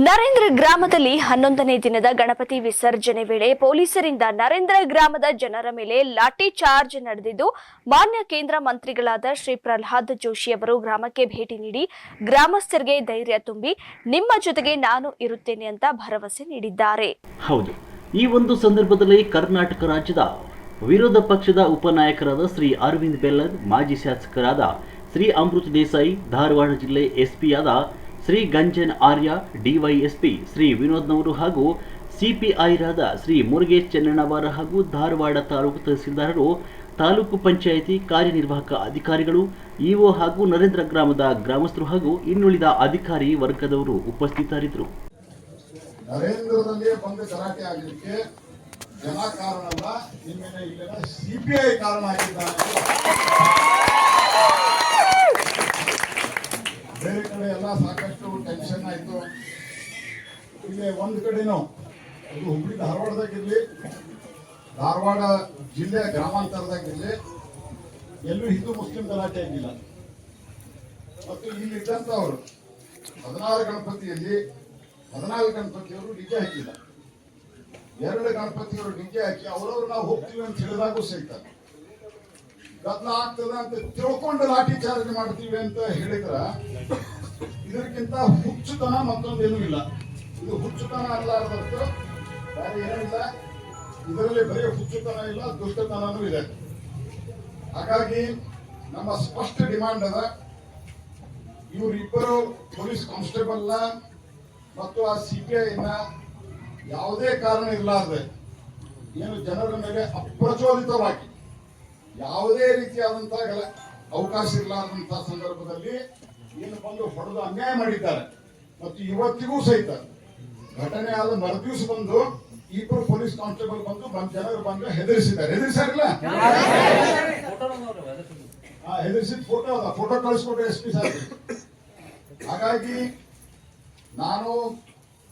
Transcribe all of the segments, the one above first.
ನರೇಂದ್ರ ಗ್ರಾಮದಲ್ಲಿ 11ನೇ ದಿನದ ಗಣಪತಿ ವಿಸರ್ಜನೆ ವೇಳೆ ಪೊಲೀಸರಿಂದ ನರೇಂದ್ರ ಗ್ರಾಮದ ಜನರ ಮೇಲೆ ಲಾಠಿ ಚಾರ್ಜ್ ನಡೆದಿದ್ದು, ಮಾನ್ಯ ಕೇಂದ್ರ ಮಂತ್ರಿಗಳಾದ ಶ್ರೀ ಪ್ರಹ್ಲಾದ್ ಜೋಶಿ ಅವರು ಗ್ರಾಮಕ್ಕೆ ಭೇಟಿ ನೀಡಿ ಗ್ರಾಮಸ್ಥರಿಗೆ ಧೈರ್ಯ ತುಂಬಿ ನಿಮ್ಮ ಜೊತೆಗೆ ನಾನು ಇರುತ್ತೇನೆ ಅಂತ ಭರವಸೆ ನೀಡಿದ್ದಾರೆ. ಹೌದು, ಈ ಒಂದು ಸಂದರ್ಭದಲ್ಲಿ ಕರ್ನಾಟಕ ರಾಜ್ಯದ ವಿರೋಧ ಪಕ್ಷದ ಉಪನಾಯಕರಾದ ಶ್ರೀ ಅರವಿಂದ್ ಬೆಲ್ಲದ್, ಮಾಜಿ ಶಾಸಕರಾದ ಶ್ರೀ ಅಮೃತ್ ದೇಸಾಯಿ, ಧಾರವಾಡ ಜಿಲ್ಲೆ ಎಸ್ಪಿಯಾದ ಶ್ರೀ ಗಂಜನ್ ಆರ್ಯ, ಡಿವೈಎಸ್ಪಿ ಶ್ರೀ ವಿನೋದ್ನವರು ಹಾಗೂ ಸಿಪಿಐರಾದ ಶ್ರೀ ಮುರುಗೇಶ್ ಚೆನ್ನಣ್ಣವರ ಹಾಗೂ ಧಾರವಾಡ ತಾಲೂಕು ತಹಸೀಲ್ದಾರರು, ತಾಲೂಕು ಪಂಚಾಯಿತಿ ಕಾರ್ಯನಿರ್ವಾಹಕ ಅಧಿಕಾರಿಗಳು, ಇಒ ಹಾಗೂ ನರೇಂದ್ರ ಗ್ರಾಮದ ಗ್ರಾಮಸ್ಥರು ಹಾಗೂ ಇನ್ನುಳಿದ ಅಧಿಕಾರಿ ವರ್ಗದವರು ಉಪಸ್ಥಿತರಿದ್ದರು. ನರೇಂದ್ರದಲ್ಲಿ ಬಂದು ಗಲಾಟೆ ಆಗಲಿಕ್ಕೆ ಜನ ಕಾರಣಲ್ಲ, ನಿಮ್ಮೇಲೆ ಇಲ್ಲಿನ ಸಿಪಿಐ ಕಾರಣ ಆಗಿದ್ದಾರೆ. ಬೇರೆ ಕಡೆ ಎಲ್ಲ ಸಾಕಷ್ಟು ಟೆನ್ಷನ್ ಆಯಿತು. ಇಲ್ಲಿ ಒಂದು ಕಡೆನೂ ಅದು ಹುಬ್ಳಿ ಧಾರವಾಡದಾಗಿರಲಿ, ಧಾರವಾಡ ಜಿಲ್ಲೆಯ ಗ್ರಾಮಾಂತರದಾಗಿರಲಿ, ಎಲ್ಲೂ ಹಿಂದೂ ಮುಸ್ಲಿಂ ಗಲಾಟೆ ಆಗಿಲ್ಲ. ಮತ್ತು ಇಲ್ಲಿದ್ದಂಥವರು 16 ಗಣಪತಿಯಲ್ಲಿ 14 ಗಣಪತಿಯವರು ಡಿಜೆ ಹಾಕಿಲ್ಲ, 2 ಗಣಪತಿಯವರು ಡಿಜೆ ಹಾಕಿ ಅವರವರು ನಾವು ಹೋಗ್ತೀವಿ ಅಂತ ಹೇಳಿದಾಗೂ ಸಹಿತ ಗದ್ದಲ ಆಗ್ತದ ಅಂತ ತಿಳ್ಕೊಂಡು ಲಾಠಿ ಚಾರ್ಜ್ ಮಾಡ್ತೀವಿ ಅಂತ ಹೇಳಿದ್ರ ಇದಕ್ಕಿಂತ ಹುಚ್ಚುತನ ಮತ್ತೊಂದೇನೂ ಇಲ್ಲ. ಇದು ಹುಚ್ಚುತನ ಅಲ್ಲಾರ್ದಷ್ಟು ಬೇರೆ ಏನಿಲ್ಲ. ಇದರಲ್ಲಿ ಬರೀ ಹುಚ್ಚುತನ ಇಲ್ಲ, ದುಷ್ಟತನೂ ಇದೆ. ಹಾಗಾಗಿ ನಮ್ಮ ಸ್ಪಷ್ಟ ಡಿಮಾಂಡ್ ಅದ, ಇವರಿಬ್ಬರು ಪೊಲೀಸ್ ಕಾನ್ಸ್ಟೇಬಲ್ನ ಮತ್ತು ಆ ಸಿಪಿಐನ ಯಾವುದೇ ಕಾರಣ ಇರಲಾರ್ದೆ ಏನು ಜನರ ಮೇಲೆ ಅಪ್ರಚೋದಿತವಾಗಿ ಯಾವುದೇ ರೀತಿಯಾದಂತಹ ಅವಕಾಶ ಇರಲಾರ್ದಂತಹ ಸಂದರ್ಭದಲ್ಲಿ ಏನು ಬಂದು ಹೊಡೆದು ಅನ್ಯಾಯ ಮಾಡಿದ್ದಾರೆ. ಮತ್ತು ಇವತ್ತಿಗೂ ಸಹಿತ ಘಟನೆ ಆದ ಮರುದಿವಸ ಬಂದು ಇಬ್ಬರು ಪೊಲೀಸ್ ಕಾನ್ಸ್ಟೇಬಲ್ ಬಂದು ಜನರು ಬಂದು ಹೆದರಿಸಿದ್ದಾರೆ. ಹೆದರಿಸಾರಿಲ್ಲ, ಹೆದರಿಸಿದ ಫೋಟೋ ಕಳಿಸ್ಕೊಟ್ಟು SP ಸಾಹೇಬ್. ಹಾಗಾಗಿ ನಾನು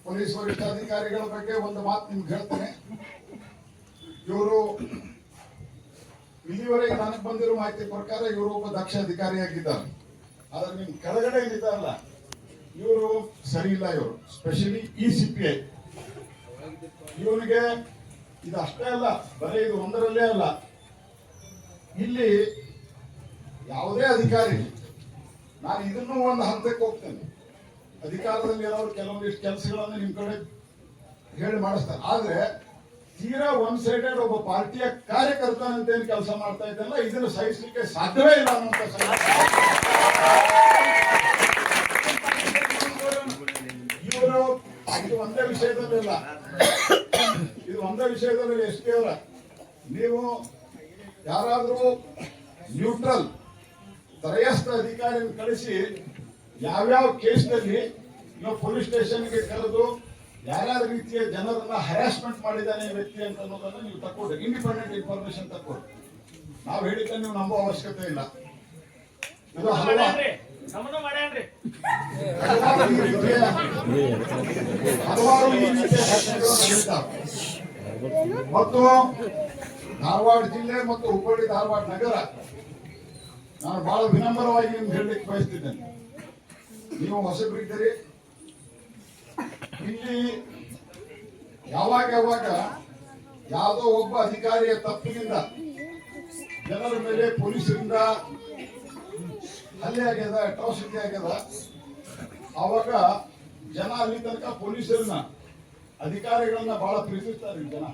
ಪೊಲೀಸ್ ವರಿಷ್ಠಾಧಿಕಾರಿಗಳ ಬಗ್ಗೆ ಒಂದು ಮಾತು ನಿಮ್ಗೆ ಹೇಳ್ತೇನೆ. ಇವರು ಇಲ್ಲಿವರೆಗೆ ನನಗೆ ಬಂದಿರೋ ಮಾಹಿತಿ ಪ್ರಕಾರ ಇವರು ಒಬ್ಬ ದಕ್ಷ ಅಧಿಕಾರಿಯಾಗಿದ್ದಾರೆ. ಆದ್ರೆ ನಿಮ್ ಕೆಳಗಡೆ ಇದ್ದಾರಲ್ಲ, ಇವರು ಸರಿ ಇಲ್ಲ. ಇವರು ಸ್ಪೆಷಲಿ ಈ ಸಿಪಿಐ ಇವನಿಗೆ ಇದು ಅಷ್ಟೇ ಅಲ್ಲ, ಬರೀ ಇದು ಒಂದರಲ್ಲೇ ಅಲ್ಲ, ಇಲ್ಲಿ ಯಾವುದೇ ಅಧಿಕಾರಿ, ನಾನು ಇದನ್ನು ಒಂದು ಹಂತಕ್ಕೆ ಹೋಗ್ತೇನೆ, ಅಧಿಕಾರದಲ್ಲಿ ಇರೋರು ಕೆಲವೊಂದಿಷ್ಟು ಕೆಲಸಗಳನ್ನು ನಿಮ್ ಕಡೆ ಹೇಳಿ ಮಾಡಿಸ್ತಾರೆ. ಆದ್ರೆ ತೀರಾ ಒನ್ ಸೈಡೆಡ್ ಒಬ್ಬ ಪಾರ್ಟಿಯ ಕಾರ್ಯಕರ್ತನಂತ ಏನು ಕೆಲಸ ಮಾಡ್ತಾ ಇದ್ದಲ್ಲ, ಇದನ್ನು ಸಹಿಸಲಿಕ್ಕೆ ಸಾಧ್ಯವೇ ಇಲ್ಲ ಅನ್ನುವಂತ ಇವರು ಇದು ಒಂದೇ ವಿಷಯದಲ್ಲಿಲ್ಲ, ಇದು ಒಂದೇ ವಿಷಯದಲ್ಲಿ SP ಅವರ, ನೀವು ಯಾರಾದ್ರೂ ನ್ಯೂಟ್ರಲ್ ತಟಸ್ಥ ಅಧಿಕಾರಿಯನ್ನು ಕಳಿಸಿ ಯಾವ್ಯಾವ ಕೇಸ್ನಲ್ಲಿ ನೀವು ಪೊಲೀಸ್ ಸ್ಟೇಷನ್ಗೆ ಕರೆದು ಯಾರ್ಯಾವ ರೀತಿಯ ಜನರನ್ನ ಹರಾಸ್ಮೆಂಟ್ ಮಾಡಿದ್ದಾನೆ ವ್ಯಕ್ತಿ ಅಂತ ಅನ್ನೋದನ್ನ ನೀವು ತಕ್ಕೊಡ್ರಿ, ಇಂಡಿಪೆಂಡೆಂಟ್ ಇನ್ಫಾರ್ಮೇಶನ್ ತಕ್ಕೊಡ್ರಿ. ನಾವು ಹೇಳಿದ್ರೆ ನೀವು ನಂಬೋ ಅವಶ್ಯಕತೆ ಇಲ್ಲ. ಇದು ಹಲವಾರು ಮತ್ತು ಧಾರವಾಡ ಜಿಲ್ಲೆ ಮತ್ತು ಹುಬ್ಬಳ್ಳಿ ಧಾರವಾಡ ನಗರ, ನಾನು ಬಹಳ ವಿನಮ್ರವಾಗಿ ನಿಮ್ಗೆ ಹೇಳಲಿಕ್ಕೆ ಬಯಸ್ತಿದ್ದೇನೆ. ನೀವು ಹೊಸಬರಿದ್ದೀರಿ, ಇಲ್ಲಿ ಯಾವಾಗ ಯಾವುದೋ ಒಬ್ಬ ಅಧಿಕಾರಿಯ ತಪ್ಪಿನಿಂದ ಜನರ ಮೇಲೆ ಪೊಲೀಸರಿಂದ ಹಲ್ಲೆ ಆಗ್ಯದ, ಅಟ್ರಾಸಿಟಿ ಆಗ್ಯದ, ಅವಾಗ ಜನ ಅಲ್ಲಿ ತನಕ ಪೊಲೀಸರನ್ನ ಅಧಿಕಾರಿಗಳನ್ನ ಬಹಳ ಪ್ರೀತಿಸ್ತಾರೆ. ಜನ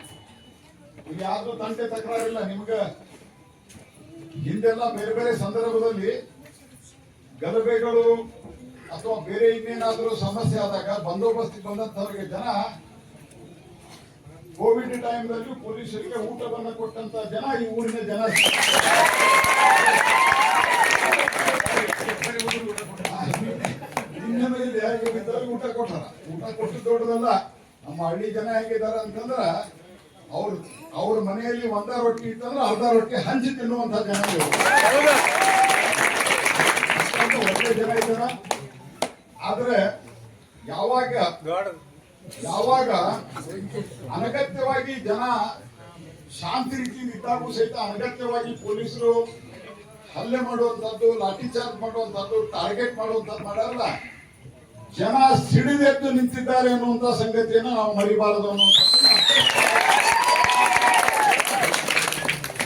ಇಲ್ಲಿ ಯಾವ್ದು ತಂಟೆ ತಕರಾರಿಲ್ಲ. ನಿಮ್ಗೆ ಹಿಂದೆಲ್ಲ ಬೇರೆ ಬೇರೆ ಸಂದರ್ಭದಲ್ಲಿ ಗಲಭೆಗಳು ಅಥವಾ ಬೇರೆ ಇನ್ನೇನಾದರೂ ಸಮಸ್ಯೆ ಆದಾಗ ಬಂದೋಬಸ್ತಿಗೆ ಬಂದಂತವರಿಗೆ ಜನ, ಕೋವಿಡ್ ಟೈಮ್ನಲ್ಲಿ ಪೊಲೀಸರಿಗೆ ಊಟವನ್ನು ಕೊಟ್ಟಂತ ಜನ ಈ ಊರಿನ ಜನ. ಊಟ ಕೊಟ್ಟಾರ, ಊಟ ಕೊಟ್ಟು ದೊಡ್ಡದಲ್ಲ. ನಮ್ಮ ಹಳ್ಳಿ ಜನ ಹೇಗಿದ್ದಾರೆ ಅಂತಂದ್ರ ಅವ್ರ ಮನೆಯಲ್ಲಿ ಒಂದ ರೊಟ್ಟಿ ಇತ್ತಂದ್ರೆ ಅರ್ಧ ರೊಟ್ಟಿ ಹಂಚಿ ತಿನ್ನುವಂತ ಜನ, ಒಳ್ಳೆ ಜನ ಇದ್ದಾರ. ಆದ್ರೆ ಯಾವಾಗ ಅನಗತ್ಯವಾಗಿ ಜನ ಶಾಂತಿ ರೀತಿಯಿಂದ ಇದ್ದಾಗೂ ಸಹಿತ ಅನಗತ್ಯವಾಗಿ ಪೊಲೀಸರು ಹಲ್ಲೆ ಮಾಡುವಂತದ್ದು, ಲಾಠಿ ಚಾರ್ಜ್ ಮಾಡುವಂತದ್ದು, ಟಾರ್ಗೆಟ್ ಮಾಡುವಂತದ್ದು ಮಾಡಲ್ಲ, ಜನ ಸಿಡಿದೆದ್ದು ನಿಂತಿದ್ದಾರೆ ಅನ್ನುವಂತ ಸಂಗತಿಯನ್ನು ನಾವು ಮರಿಬಾರದು ಅನ್ನುವಂಥದ್ದು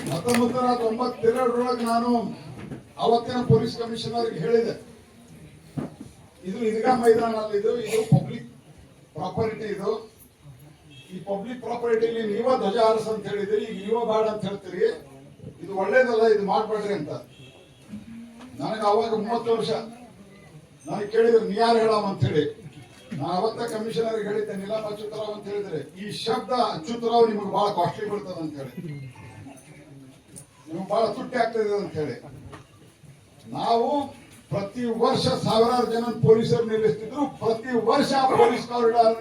1992 ನಾನು ಅವತ್ತಿನ ಪೊಲೀಸ್ ಕಮಿಷನರ್ಗೆ ಹೇಳಿದೆ, ಇದು ಈದ್ಗಾ ಮೈದಾನ ಇದು ಪಬ್ಲಿಕ್ ಪ್ರಾಪರ್ಟಿ, ಈ ಪಬ್ಲಿಕ್ ಪ್ರಾಪರ್ಟಿಲಿ ನೀವ ಧ್ವಜ ಹಾರಿಸ ಅಂತ ಹೇಳಿದ್ರಿ, ಈಗ ನೀವ ಬೇಡ ಅಂತ ಹೇಳ್ತೀರಿ, ಇದು ಒಳ್ಳೇದಲ್ಲ, ಇದು ಮಾಡ್ಬೇಡ್ರಿ ಅಂತ. ನನಗೆ ಅವಾಗ 30 ವರ್ಷ. ನನಗೆ ಕೇಳಿದ್ರು ನೀ ಯಾರು ಹೇಳಮ್ಮ ಅಂತ ಹೇಳಿ. ನಾನು ಅವತ್ತ ಕಮಿಷನರ್ ಹೇಳಿದ್ದೆ, ನೀಲಮ್ ಅಚ್ಯುತರಾವ್ ಅಂತ ಹೇಳಿದ್ರೆ, ಈ ಶಬ್ದ ಅಚ್ಯುತರಾವ್ ನಿಮ್ಗೆ ಬಹಳ ಕಾಸ್ಟ್ಲಿ ಬರ್ತದೆ ಅಂತ ಹೇಳಿ, ನಿಮ್ಗೆ ಬಹಳ ತುಟ್ಟಿ ಆಗ್ತದೆ ಅಂತ ಹೇಳಿ. ನಾವು ಪ್ರತಿ ವರ್ಷ ಸಾವಿರಾರು ಜನ ಪೊಲೀಸರು ನಿಲ್ಲಿಸ್ತಿದ್ರು. ಪ್ರತಿ ವರ್ಷ ಪೊಲೀಸ್ ಕಾರಿಡಾರ್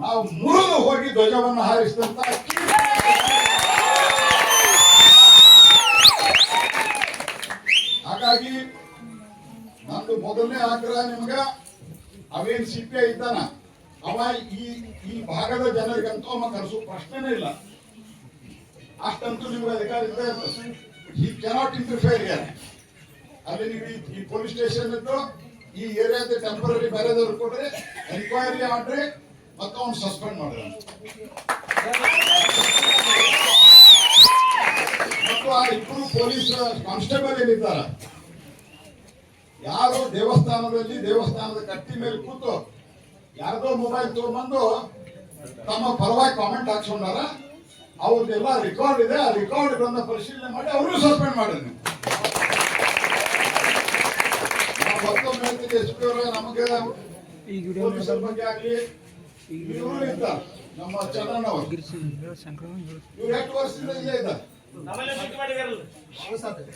ನಾವು ಮುರಿದು ಹೋಗಿ ಧ್ವಜವನ್ನು ಹಾರಿಸಿದಂತ ಹಾಗಾಗಿ ನಂದು ಮೊದಲನೇ ಆಗ್ರಹ ನಿಮ್ಗ, ಅವೇನ್ ಸಿಪಿಐ ಇದ್ದಾನ ಅವ ಈ ಭಾಗದ ಜನರಿಗಂತೂ ಅವ ಕರೆಸೋ ಪ್ರಶ್ನೆನೇ ಇಲ್ಲ. ಅಷ್ಟಂತೂ ನಿಮ್ಗೆ ಅಧಿಕಾರ ಇದ್ದೇ ಇರ್ತದೆ. ಈ ಕೆನಾಟ್ ಇಂಟರ್ಫಿಯರ್ ಯಾರು ಅಲ್ಲಿ ನೀವು ಈ ಪೊಲೀಸ್ ಸ್ಟೇಷನ್ ಇದ್ದು ಈ ಏರಿಯಾದ ಟೆಂಪರರಿ ಬೇರೆದವ್ರು ಕೊಡ್ರಿ, ಎನ್ಕ್ವೈರಿ ಮಾಡ್ರಿ, ಮತ್ತೆ ಅವ್ನು ಸಸ್ಪೆಂಡ್ ಮಾಡ್ರಿ. ಮತ್ತು ಆ ಇಬ್ಬರು ಪೊಲೀಸ್ ಕಾನ್ಸ್ಟೇಬಲ್ ಏನಿದ್ದಾರ, ಯಾರು ದೇವಸ್ಥಾನದ ಕಟ್ಟಿ ಮೇಲೆ ಕೂತು ಯಾರ್ದೋ ಮೊಬೈಲ್ ತಗೊಂಡ್ಬಂದು ತಮ್ಮ ಪರವಾಗಿ ಕಾಮೆಂಟ್ ಹಾಕ್ಸ್ಕೊಂಡಾರ, ಅವ್ರದ್ದೆಲ್ಲ ರೆಕಾರ್ಡ್ ಇದೆ. ಆ ರೆಕಾರ್ಡ್ಗಳನ್ನ ಪರಿಶೀಲನೆ ಮಾಡಿ ಅವ್ರನ್ನೂ ಸಸ್ಪೆಂಡ್ ಮಾಡಿ. ಮತ್ತೊಮ್ಮೆ ಹೇಳ್ತೀನಿ, ಎಸ್ ಪಿ ಅವರ ನಮಗೆ ಪೊಲೀಸರ ಬಗ್ಗೆ ಆಗ್ಲಿ, ಇವರು ಇದ್ದಾರೆ ನಮ್ಮ ಚಂದ್ರಣ್ಣ ಅವರು, ಇವ್ರು 8 ವರ್ಷದಿಂದ ಇಲ್ಲೇ ಇದ್ದಾರೆ.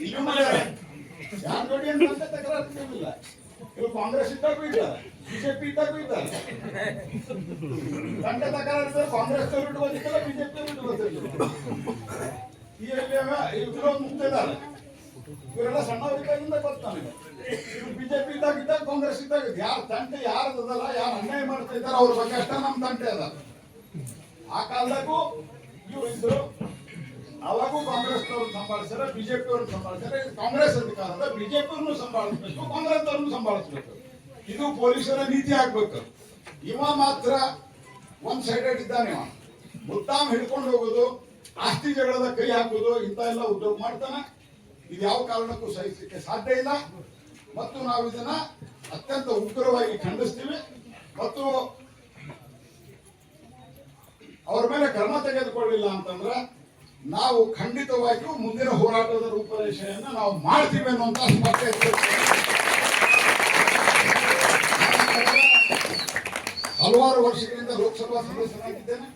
ಇಲ್ಲೂ ಮಾಡ್ಯಾರ, ಯಾರ ನೋಡಿ ಅಂತ ತಕರಾರಿಲ್ಲ. ಇವರು ಕಾಂಗ್ರೆಸ್ ಇದ್ದಾಗೂ ಇದ್ದಾರೆ, ಬಿಜೆಪಿ ಇದ್ದಾಗೂ ಇದ್ದಾರೆ. ತಂಡ ತಕರಾರಿದ್ದಾರೆ, ಕಾಂಗ್ರೆಸ್ ಬಿಟ್ಟು ಬಂದಿದ್ದಲ್ಲ, ಬಿಜೆಪಿ ಬಿಟ್ಟು ಬಂದಿಲ್ಲ. ಇವರು ಮುಗ್ದಿದ್ದಾರೆ. ಇವರೆಲ್ಲ ಸಣ್ಣವರಿದ್ದಾಗಿಂದ ಬರ್ತಾನೆ. ಇವ್ರು ಬಿಜೆಪಿ ಇದ್ದಾಗ ಕಾಂಗ್ರೆಸ್ ಇದ್ದಾಗ ಯಾರ ತಂಟೆ ಯಾರದಲ್ಲ, ಯಾರು ಅನ್ಯಾಯ ಮಾಡ್ತಾ ಇದ್ದಾರೆ ಅವ್ರ ಬಗ್ಗೆ ಅಷ್ಟ ನಮ್ ತಂಟೆ ಅದ. ಆ ಕಾಲದಾಗೂ ಇವ್ರು ಇದ್ರು, ಅವಾಗೂ ಕಾಂಗ್ರೆಸ್ನವ್ರನ್ನ ಸಂಭಾಳಿಸ್ತಾರೆ, ಬಿಜೆಪಿ ಅವ್ರನ್ನ ಸಂಭಾಳಿಸ್ತಾರೆ. ಕಾಂಗ್ರೆಸ್ ಅಧಿಕಾರದ ಬಿಜೆಪಿ ಅವ್ರನ್ನು ಸಂಭಾಳಿಸ್ಬೇಕು, ಕಾಂಗ್ರೆಸ್ ಅವ್ರನ್ನು ಸಂಭಾಳಿಸ್ಬೇಕು. ಇದು ಪೊಲೀಸರ ನೀತಿ ಆಗ್ಬೇಕು. ಇವ ಮಾತ್ರ ಒಂದ್ ಸೈಡೆಡ್ ಇದ್ದಾನೆ. ಇವ ಮುದ್ದಾಮ್ ಹಿಡ್ಕೊಂಡು ಹೋಗೋದು, ಆಸ್ತಿ ಜಗಳದ ಕೈ ಹಾಕುದು, ಇಂಥ ಎಲ್ಲ ಉದ್ಯೋಗ ಮಾಡ್ತಾನೆ. ಇದು ಯಾವ ಕಾರಣಕ್ಕೂ ಸಹಿಸಲಿಕ್ಕೆ ಸಾಧ್ಯ ಇಲ್ಲ. ಮತ್ತು ನಾವು ಇದನ್ನ ಅತ್ಯಂತ ಉಗ್ರವಾಗಿ ಖಂಡಿಸ್ತೀವಿ. ಮತ್ತು ಅವ್ರ ಮೇಲೆ ಕ್ರಮ ತೆಗೆದುಕೊಳ್ಳಿಲ್ಲ ಅಂತಂದ್ರೆ ನಾವು ಖಂಡಿತವಾಗಿಯೂ ಮುಂದಿನ ಹೋರಾಟದ ರೂಪರೇಷೆಯನ್ನು ನಾವು ಮಾಡ್ತೀವಿ ಅನ್ನುವಂತ ಸ್ಪಷ್ಟತೆ. ಹಲವಾರು ವರ್ಷಗಳಿಂದ ಲೋಕಸಭಾ ಸದಸ್ಯನಾಗಿದ್ದೇನೆ.